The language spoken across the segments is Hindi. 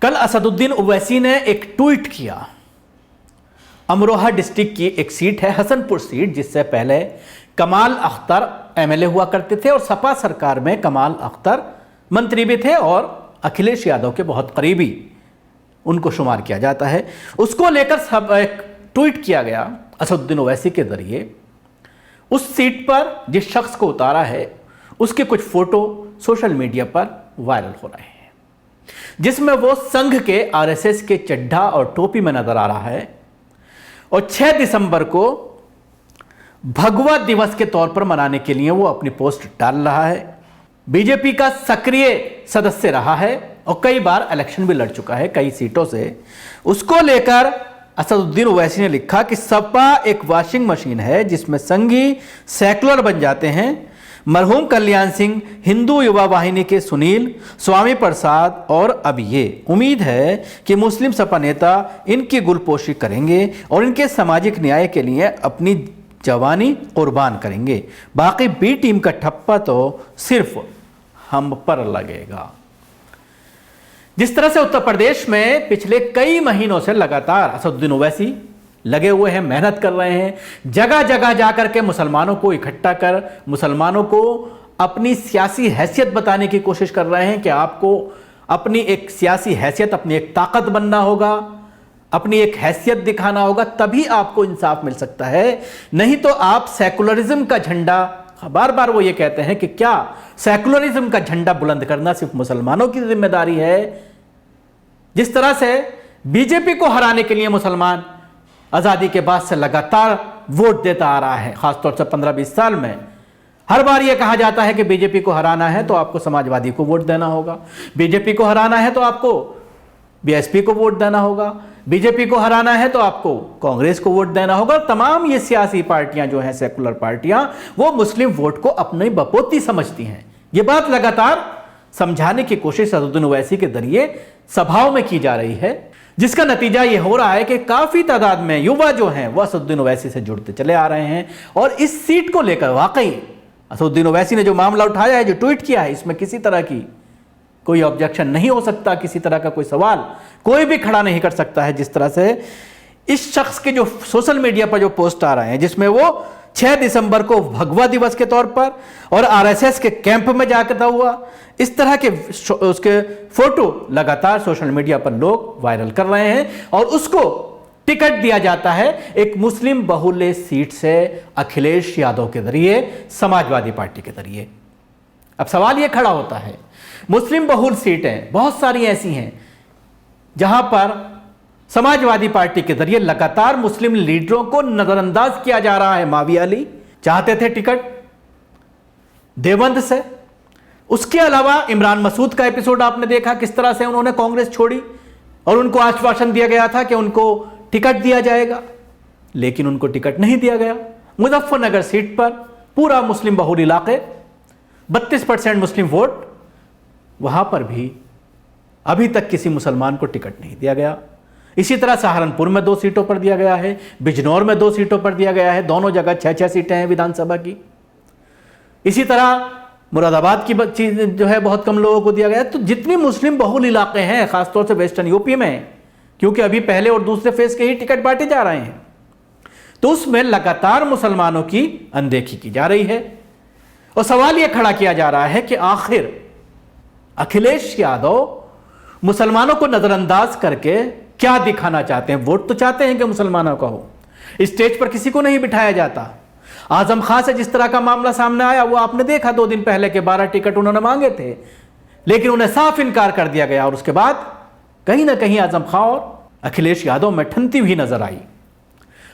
कल असदुद्दीन ओवैसी ने एक ट्वीट किया। अमरोहा डिस्ट्रिक्ट की एक सीट है, हसनपुर सीट, जिससे पहले कमाल अख्तर एमएलए हुआ करते थे और सपा सरकार में कमाल अख्तर मंत्री भी थे और अखिलेश यादव के बहुत करीबी उनको शुमार किया जाता है। उसको लेकर सब एक ट्वीट किया गया असदुद्दीन ओवैसी के जरिए। उस सीट पर जिस शख्स को उतारा है उसके कुछ फोटो सोशल मीडिया पर वायरल हो रहे हैं, जिसमें वो संघ के आरएसएस के चड्ढा और टोपी में नजर आ रहा है और 6 दिसंबर को भगवा दिवस के तौर पर मनाने के लिए वो अपनी पोस्ट डाल रहा है। बीजेपी का सक्रिय सदस्य रहा है और कई बार इलेक्शन भी लड़ चुका है कई सीटों से। उसको लेकर असदुद्दीन ओवैसी ने लिखा कि सपा एक वॉशिंग मशीन है जिसमें संघी सेकुलर बन जाते हैं। मरहूम कल्याण सिंह, हिंदू युवा वाहिनी के सुनील, स्वामी प्रसाद और अब ये उम्मीद है कि मुस्लिम सपा नेता इनकी गुलपोशी करेंगे और इनके सामाजिक न्याय के लिए अपनी जवानी कुर्बान करेंगे। बाकी बी टीम का ठप्पा तो सिर्फ हम पर लगेगा। जिस तरह से उत्तर प्रदेश में पिछले कई महीनों से लगातार असदुद्दीन ओवैसी लगे हुए हैं, मेहनत कर रहे हैं, जगह जगह जाकर के मुसलमानों को इकट्ठा कर मुसलमानों को अपनी सियासी हैसियत बताने की कोशिश कर रहे हैं कि आपको अपनी एक सियासी हैसियत, अपनी एक ताकत बनना होगा, अपनी एक हैसियत दिखाना होगा, तभी आपको इंसाफ मिल सकता है। नहीं तो आप सेकुलरिज्म का झंडा, बार बार वो ये कहते हैं कि क्या सेकुलरिज्म का झंडा बुलंद करना सिर्फ मुसलमानों की जिम्मेदारी है। जिस तरह से बीजेपी को हराने के लिए मुसलमान आजादी के बाद से लगातार वोट देता आ रहा है, खासतौर से 15-20 साल में हर बार यह कहा जाता है कि बीजेपी को हराना है तो आपको समाजवादी को वोट देना होगा, बीजेपी को हराना है तो आपको बीएसपी को वोट देना होगा, बीजेपी को हराना है तो आपको कांग्रेस को वोट देना होगा। तमाम ये सियासी पार्टियां जो हैं, सेकुलर पार्टियां, वो मुस्लिम वोट को अपनी बपोती समझती हैं। ये बात लगातार समझाने की कोशिश असदुद्दीन ओवैसी के जरिए सभाओं में की जा रही है, जिसका नतीजा यह हो रहा है कि काफी तादाद में युवा जो हैं वह असदुद्दीन ओवैसी से जुड़ते चले आ रहे हैं। और इस सीट को लेकर वाकई असदुद्दीन ओवैसी ने जो मामला उठाया है, जो ट्वीट किया है, इसमें किसी तरह की कोई ऑब्जेक्शन नहीं हो सकता, किसी तरह का कोई सवाल कोई भी खड़ा नहीं कर सकता है। जिस तरह से इस शख्स के जो सोशल मीडिया पर जो पोस्ट आ रहे हैं, जिसमें वो 6 दिसंबर को भगवा दिवस के तौर पर और आरएसएस के कैंप में जाकर हुआ, इस तरह के उसके फोटो लगातार सोशल मीडिया पर लोग वायरल कर रहे हैं और उसको टिकट दिया जाता है एक मुस्लिम बहुल्य सीट से अखिलेश यादव के जरिए, समाजवादी पार्टी के जरिए। अब सवाल यह खड़ा होता है, मुस्लिम बहुल सीटें बहुत सारी ऐसी हैं जहां पर समाजवादी पार्टी के जरिए लगातार मुस्लिम लीडरों को नजरअंदाज किया जा रहा है। माविया अली चाहते थे टिकट देवबंद से, उसके अलावा इमरान मसूद का एपिसोड आपने देखा, किस तरह से उन्होंने कांग्रेस छोड़ी और उनको आश्वासन दिया गया था कि उनको टिकट दिया जाएगा, लेकिन उनको टिकट नहीं दिया गया। मुजफ्फरनगर सीट पर पूरा मुस्लिम बहुल इलाके, 32% मुस्लिम वोट, वहां पर भी अभी तक किसी मुसलमान को टिकट नहीं दिया गया। इसी तरह सहारनपुर में 2 सीटों पर दिया गया है, बिजनौर में 2 सीटों पर दिया गया है, दोनों जगह 6-6 सीटें हैं विधानसभा की। इसी तरह मुरादाबाद की चीज जो है बहुत कम लोगों को दिया गया। तो जितनी मुस्लिम बहुल इलाके हैं, खासतौर से वेस्टर्न यूपी में, क्योंकि अभी पहले और दूसरे फेज के ही टिकट बांटे जा रहे हैं, तो उसमें लगातार मुसलमानों की अनदेखी की जा रही है। और सवाल यह खड़ा किया जा रहा है कि आखिर अखिलेश यादव मुसलमानों को नजरअंदाज करके क्या दिखाना चाहते हैं। वोट तो चाहते हैं कि मुसलमानों का हो, स्टेज पर किसी को नहीं बिठाया जाता। आजम खान से जिस तरह का मामला सामने आया वो आपने देखा, 2 दिन पहले के 12 टिकट उन्होंने मांगे थे, लेकिन उन्हें साफ इनकार कर दिया गया और उसके बाद कहीं ना कहीं आजम खान और अखिलेश यादव में ठनती हुई नजर आई।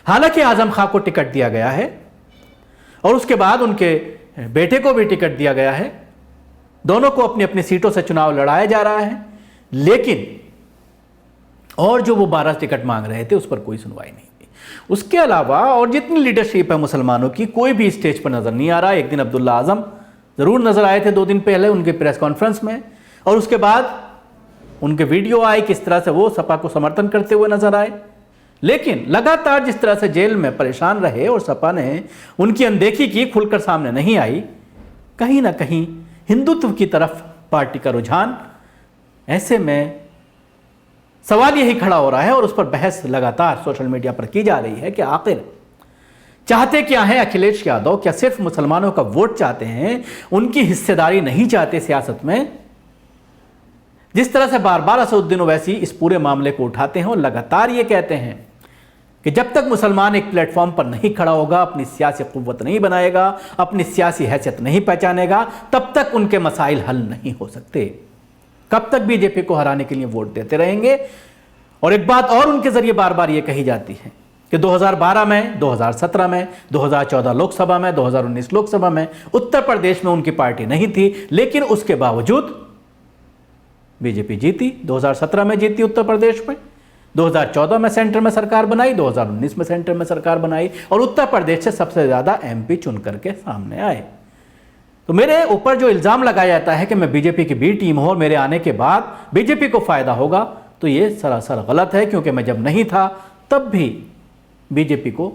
हालांकि आजम खान को टिकट दिया गया है और उसके बाद उनके बेटे को भी टिकट दिया गया है, दोनों को अपनी अपनी सीटों से चुनाव लड़ाया जा रहा है, लेकिन और जो वो 12 टिकट मांग रहे थे उस पर कोई सुनवाई नहीं हुई। उसके अलावा और जितनी लीडरशिप है मुसलमानों की, कोई भी स्टेज पर नजर नहीं आ रहा। एक दिन अब्दुल्ला आजम जरूर नजर आए थे 2 दिन पहले उनके प्रेस कॉन्फ्रेंस में, और उसके बाद उनके वीडियो आए किस तरह से वो सपा को समर्थन करते हुए नजर आए। लेकिन लगातार जिस तरह से जेल में परेशान रहे और सपा ने उनकी अनदेखी की, खुलकर सामने नहीं आई, कहीं ना कहीं हिंदुत्व की तरफ पार्टी का रुझान ऐसे में सवाल यही खड़ा हो रहा है और उस पर बहस लगातार सोशल मीडिया पर की जा रही है कि आखिर चाहते क्या हैं अखिलेश यादव? क्या सिर्फ मुसलमानों का वोट चाहते हैं, उनकी हिस्सेदारी नहीं चाहते सियासत में? जिस तरह से बार बार असदुद्दीन ओवैसी इस पूरे मामले को उठाते हैं और लगातार ये कहते हैं कि जब तक मुसलमान एक प्लेटफॉर्म पर नहीं खड़ा होगा, अपनी सियासी कुव्वत नहीं बनाएगा, अपनी सियासी हैसियत नहीं पहचानेगा, तब तक उनके मसाइल हल नहीं हो सकते। कब तक बीजेपी को हराने के लिए वोट देते रहेंगे? और एक बात और उनके जरिए बार बार यह कही जाती है कि 2012 में, 2017 में, 2014 लोकसभा में, 2019 लोकसभा में उत्तर प्रदेश में उनकी पार्टी नहीं थी, लेकिन उसके बावजूद बीजेपी जीती। 2017 में जीती उत्तर प्रदेश में, 2014 में सेंटर में सरकार बनाई, 2019 में सेंटर में सरकार बनाई और उत्तर प्रदेश से सबसे ज्यादा एमपी चुन करके सामने आए। तो मेरे ऊपर जो इल्जाम लगाया जाता है कि मैं बीजेपी की बी टीम हूं और मेरे आने के बाद बीजेपी को फायदा होगा, तो ये सरासर गलत है, क्योंकि मैं जब नहीं था तब भी बीजेपी को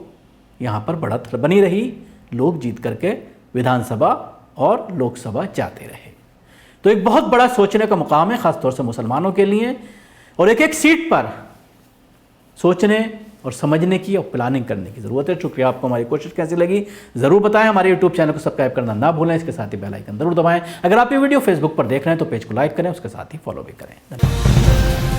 यहां पर बढ़त बनी रही, लोग जीत करके विधानसभा और लोकसभा जाते रहे। तो एक बहुत बड़ा सोचने का मुकाम है, खासतौर से मुसलमानों के लिए, और एक एक सीट पर सोचने और समझने की और प्लानिंग करने की जरूरत है। शुक्रिया। आपको हमारी कोशिश कैसी लगी जरूर बताएं। हमारे यूट्यूब चैनल को सब्सक्राइब करना ना भूलें, इसके साथ ही बेल आइकन जरूर दबाएं। अगर आप ये वीडियो फेसबुक पर देख रहे हैं तो पेज को लाइक करें, उसके साथ ही फॉलो भी करें। धन्यवाद।